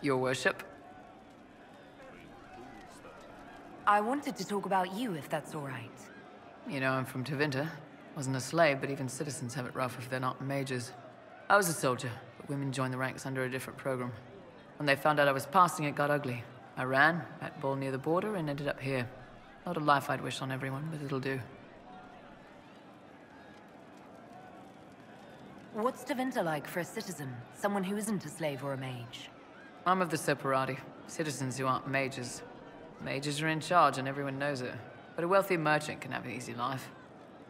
Your worship? I wanted to talk about you, if that's all right. You know, I'm from Tevinter. Wasn't a slave, but even citizens have it rough if they're not mages. I was a soldier, but women joined the ranks under a different program. When they found out I was passing, it got ugly. I ran, at ball near the border, and ended up here. Not a life I'd wish on everyone, but it'll do. What's Tevinter like for a citizen? Someone who isn't a slave or a mage? I'm of the Separati, citizens who aren't mages. Mages are in charge and everyone knows it. But a wealthy merchant can have an easy life.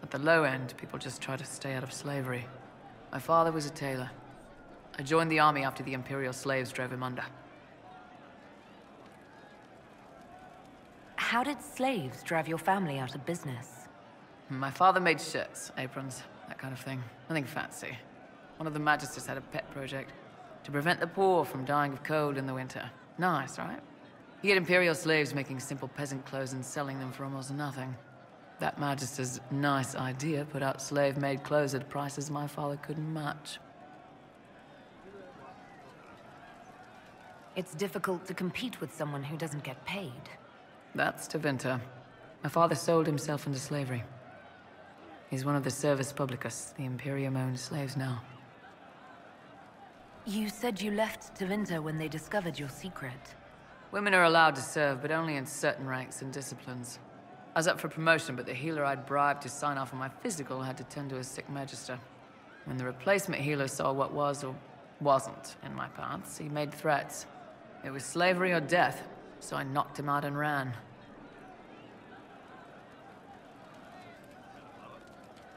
At the low end, people just try to stay out of slavery. My father was a tailor. I joined the army after the Imperial slaves drove him under. How did slaves drive your family out of business? My father made shirts, aprons, that kind of thing. Nothing fancy. One of the magisters had a pet project to prevent the poor from dying of cold in the winter. Nice, right? He had Imperial slaves making simple peasant clothes and selling them for almost nothing. That magister's nice idea put out slave-made clothes at prices my father couldn't match. It's difficult to compete with someone who doesn't get paid. That's Tevinter. My father sold himself into slavery. He's one of the Servus Publicus, the Imperium-owned slaves now. You said you left Tevinter when they discovered your secret. Women are allowed to serve, but only in certain ranks and disciplines. I was up for promotion, but the healer I'd bribed to sign off on my physical had to tend to a sick magister. When the replacement healer saw what was or wasn't in my paths, he made threats. It was slavery or death, so I knocked him out and ran.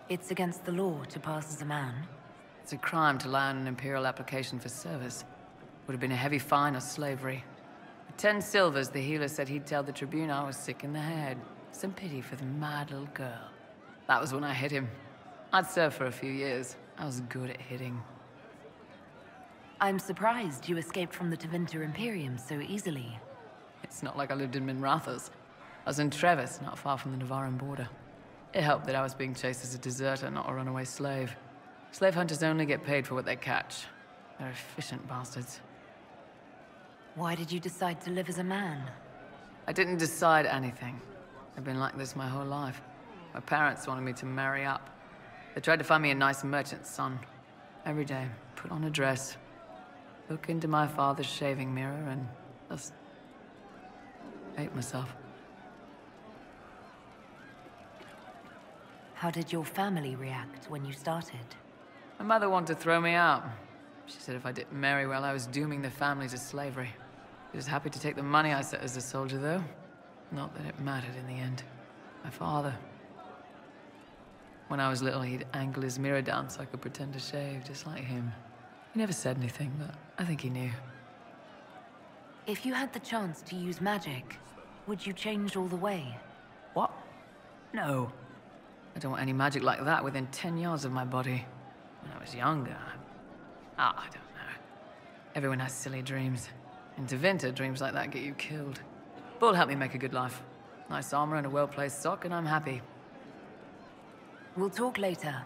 It's against the law to pass as a man. It's a crime to lie on an Imperial application for service. Would have been a heavy fine or slavery. For 10 silvers, the healer said he'd tell the Tribune I was sick in the head. Some pity for the mad little girl. That was when I hit him. I'd served for a few years. I was good at hitting. I'm surprised you escaped from the Tevinter Imperium so easily. It's not like I lived in Minrathous. I was in Trevis, not far from the Navarran border. It helped that I was being chased as a deserter, not a runaway slave. Slave hunters only get paid for what they catch. They're efficient bastards. Why did you decide to live as a man? I didn't decide anything. I've been like this my whole life. My parents wanted me to marry up. They tried to find me a nice merchant's son. Every day, put on a dress, look into my father's shaving mirror, and just hate myself. How did your family react when you started? My mother wanted to throw me out. She said if I didn't marry well, I was dooming the family to slavery. She was happy to take the money I set as a soldier, though. Not that it mattered in the end. My father. When I was little, he'd angle his mirror down so I could pretend to shave, just like him. He never said anything, but I think he knew. If you had the chance to use magic, would you change all the way? What? No. I don't want any magic like that within 10 yards of my body. When I was younger, I don't know. Everyone has silly dreams. In Tevinter, dreams like that get you killed. Bull helped me make a good life. Nice armor and a well-placed sock, and I'm happy. We'll talk later.